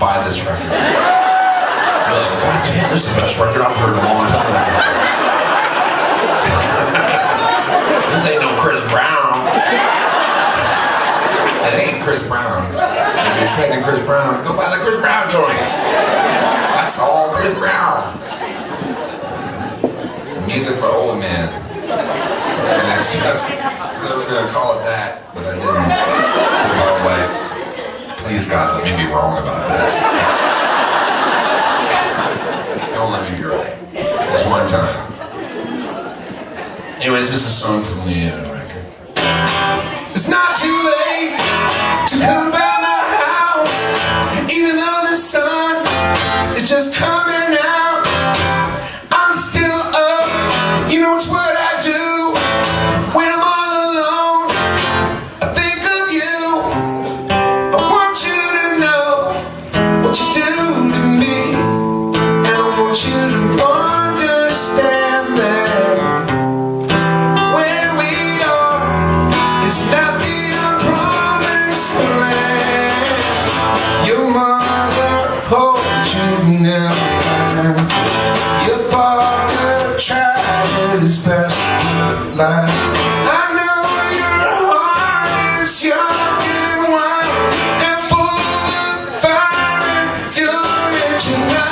buy this record. You're like, God damn, this is the best record I've heard in a long time. This ain't no Chris Brown. It ain't Chris Brown. If you're expecting Chris Brown, go buy the Chris Brown joint. That's all Chris Brown. Music for old man. I was gonna call it that, but I didn't. Because I was like, please God, let me be wrong about this. Don't let me be right. Just one time. Anyways, this is a song from the record. It's not too late to come by my house, even though the sun is just coming out. I'm still up, you know it's what I do. When I'm all alone, I think of you. I want you to know what you do to me, and I want you to understand that where we are is not the promised land. Your mother hoped you'd never find. Your father tried his best to lie. I know your heart is young and wild and full of fire and fury tonight.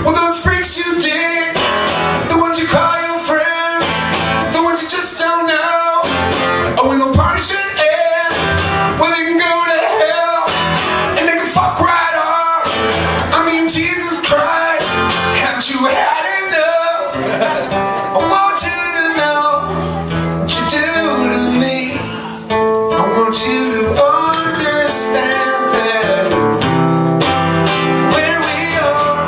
Well, those freaks you dig, the ones you call your friends, the ones you just don't know, oh, when the party should end, well, they can go to hell and they can fuck right off. I mean, Jesus Christ, haven't you had enough? I want you to know what you do to me. I want you to understand that where we are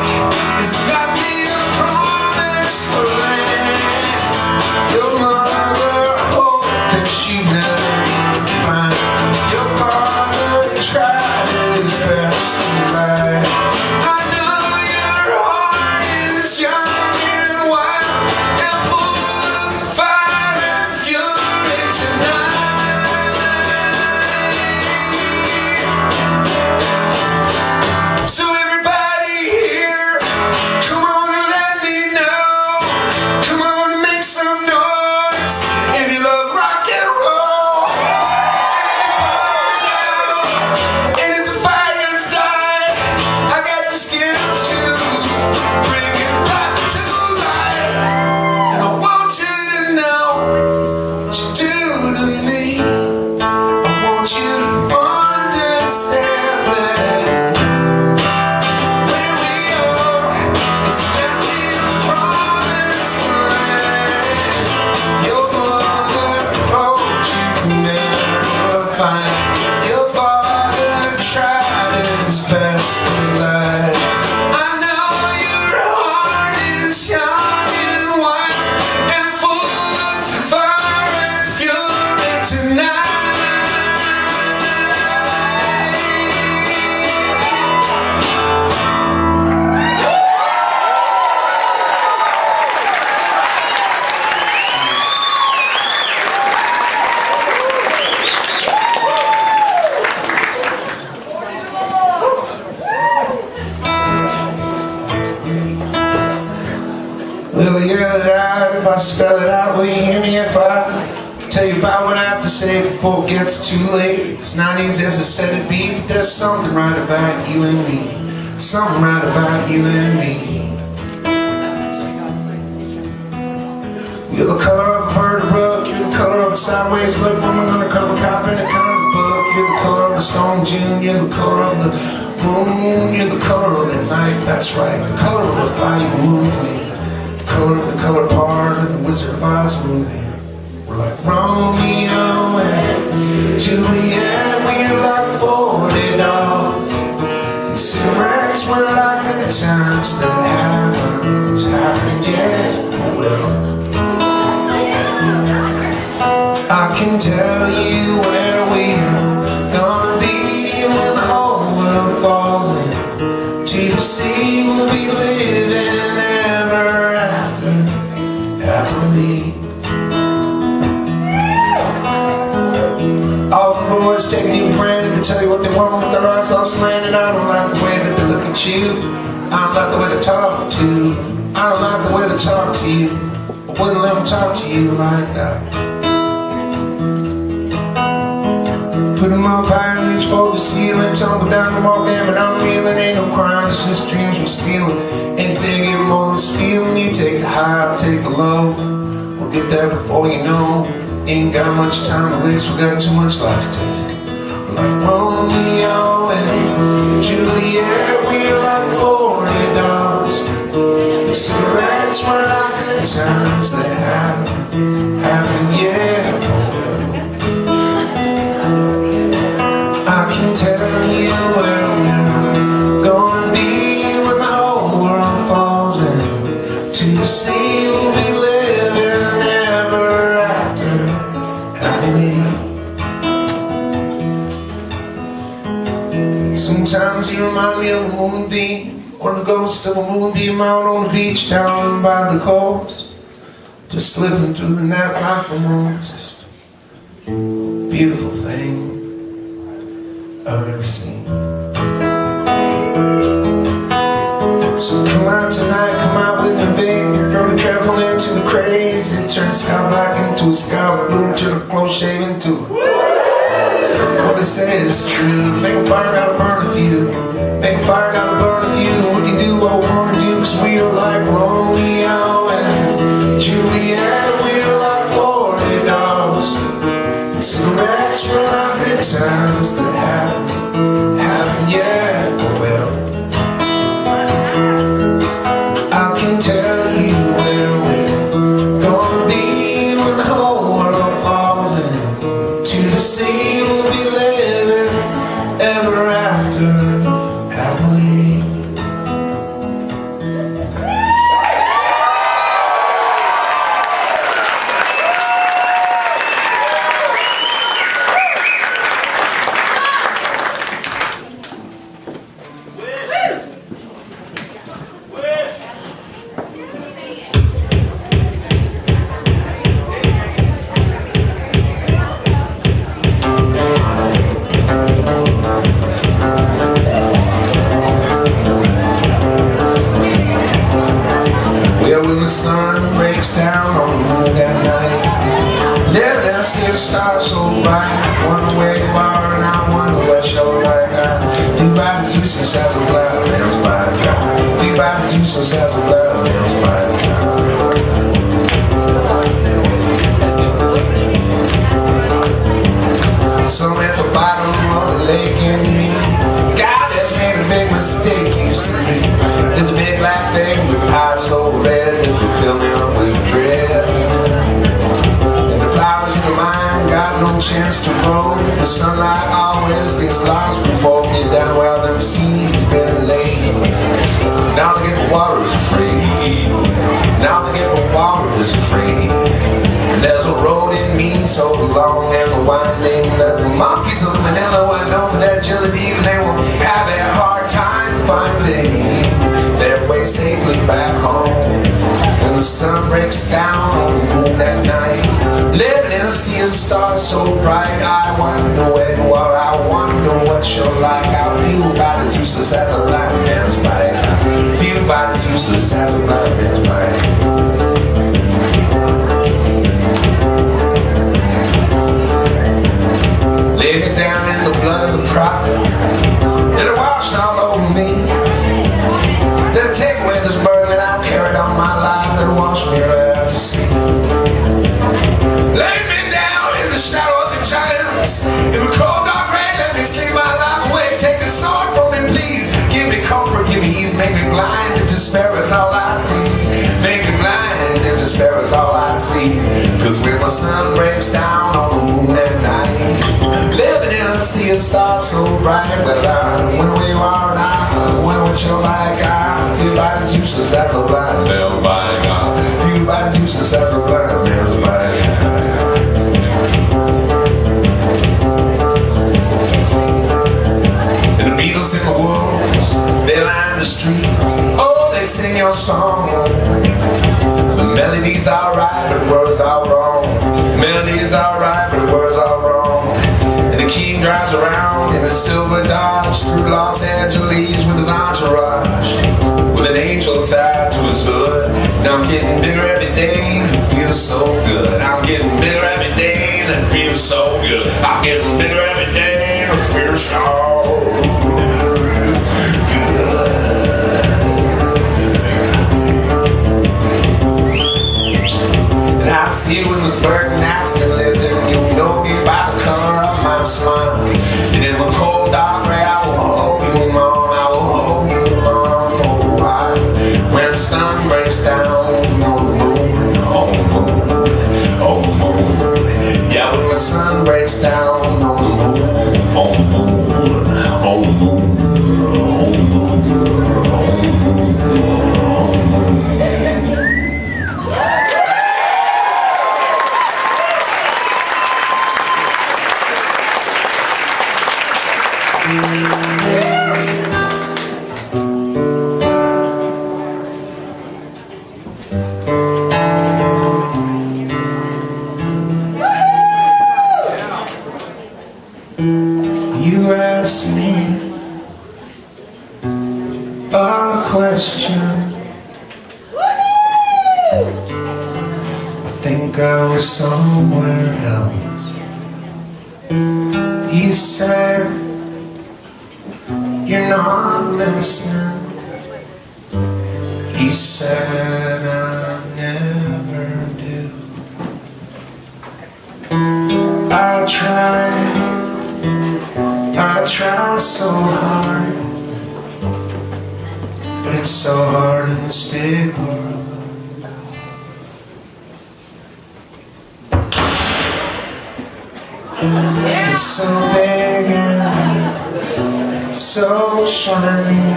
is not the promised land. Your mother hoped that she never would find. Your father tried his best to lie. I know your heart is young and wild and full of fire and fury tonight. So everybody here, come on and let me know. Come on and make some noise if you love rock and roll. And if the fire's died, I got the skills to bring it back to life. And I want you to know what you do to me. I want you to understand that where we are is not the promised land. Your mother hoped you'd never find. Your father tried his best to lie. I know your heart is young and wild and full of fire and fury tonight. Will you yell it out if I spell it out? Will you hear me if I tell you about what I have to say before it gets too late? It's not easy as I said it'd be, but there's something right about you and me. Something right about you and me. You're the color of a bird brook. You're the color of a sideways look from an undercover cop in a comic book. You're the color of the storm June. You're the color of the moon. You're the color of the night. That's right. The color of the fire you move me. The color of the color part of the Wizard of Oz movie. We're like Romeo and Juliet. We're like 40 dogs. And cigarettes were like the times that happened yet. Well, I can tell you where we're gonna be when the whole world falls into the sea. We'll be living ever after, happily. All at you. I don't like the way they talk to. I don't like the way they talk to you. I wouldn't let them talk to you like that. Put them up high and reach for the ceiling. Tumble down the wall, damn it, I'm reeling. Ain't no crime, it's just dreams we're stealing. Anything get more than this feeling. You take the high, I'll take the low. We'll get there before you know. Ain't got much time to waste, we got too much life to taste. We're like Romeo and Juliet, we're like 40 dogs. Cigarettes were like good times that haven't yet. I can tell you where we're gonna be when the whole world falls in. To the sea we'll be living ever after happily. Sometimes you remind me of a moonbeam, or the ghost of a moonbeam out on the beach down by the coast, just slipping through the night like the most beautiful thing I've ever seen. So come out tonight, come out with me, baby. Throw the careful into the crazy. Turn sky black into a sky blue. Turn the close shave into what they say is true. Make a fire, gotta burn a few. Make a fire, gotta burn a few. We can do what we wanna do, cause we are like Romeo and Juliet. We are like 40 dogs. Cigarettes were like good times that haven't yet. Well, I can tell you where we're gonna be when the whole world falls in. To the sea we'll be living ever after happily. When the sun breaks down on the moon that night, never did I see a star so bright. Wonder where you are and I wonder what you're like. I feel about as useless as a blind man's mind. Feel about as useless as a blind man's mind. Some at the bottom of the lake and me, God has made a big mistake, you see. There's a big black thing with eyes so red that they fill me up with dread. And the flowers in the mind got no chance to grow. The sunlight always gets lost before we get down where them seeds been laid. Now the gift of water is free. Now the gift of water is free. There's a road in me so long and winding that the monkeys of Manila won't know that jelly bean, and they will have a hard time finding their way safely back home. When the sun breaks down on the moon that night, living in a sea of stars so bright, I wonder where you are, I wonder what you're like. I feel about as useless as a blind man's mind. I feel about as useless as a blind man's mind. Laid it down in the blood of the prophet. Let it wash all over me. Let it take away this burden that I've carried on my life. Let it wash me right out to sea. Lay me down in the shadow of the giants. In the cold dark rain, let me sleep my life away. Take the sword from me, please. Give me comfort, give me ease. Make me blind if despair is all I see. Make me blind if despair is all I see. Cause when my sun breaks down on the moon at night, living in a sea of stars so bright, well, I wonder where you are and I wonder what you're like. I feel about as useless as a blind man's mind. I feel about as useless as a blind man's mind. And the Beatles in the woods, they line the streets. Oh, they sing your song. The melodies are right, but the words are wrong. Melodies are right, but the words are wrong. And the king drives around in a silver Dodge through Los Angeles with his entourage. I'm getting bigger every day, and it feels so good. I'm getting bigger every day, and it feels so good. I'm getting bigger every day, and it feels so good. And I see you in this burden that's been lifted. You know me by the color of my smile. And in the cold dark gray, I will hold you, Mom. I will hold you, Mom, for a while. When the sun breaks down on the moon, on the moon, on the moon. Yeah, when the sun breaks down on the moon, on the moon, on the moon, on the moon, on the moon. You asked me a question. I think I was somewhere else. You said you're not listening. He said I never do. I try so hard, but it's so hard in this big world. It's so big and so shiny,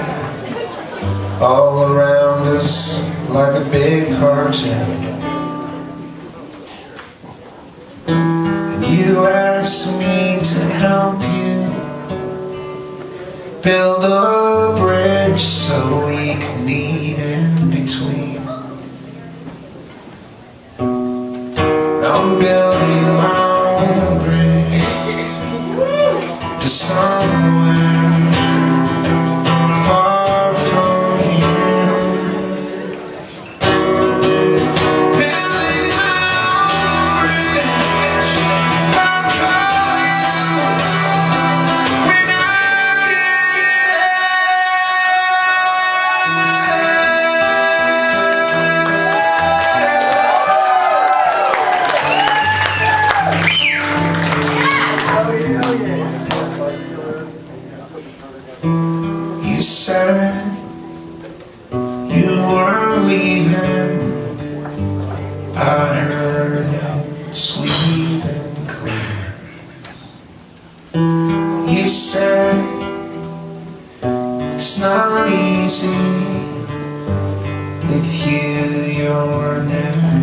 all around us like a big cartoon. And you asked me to help you build a bridge so we can meet in between. I'm building my own bridge to somewhere far from here. Building my own bridge, I'll call you when I You said you were leaving. I heard it sweet and clear. You said it's not easy with you, you're new.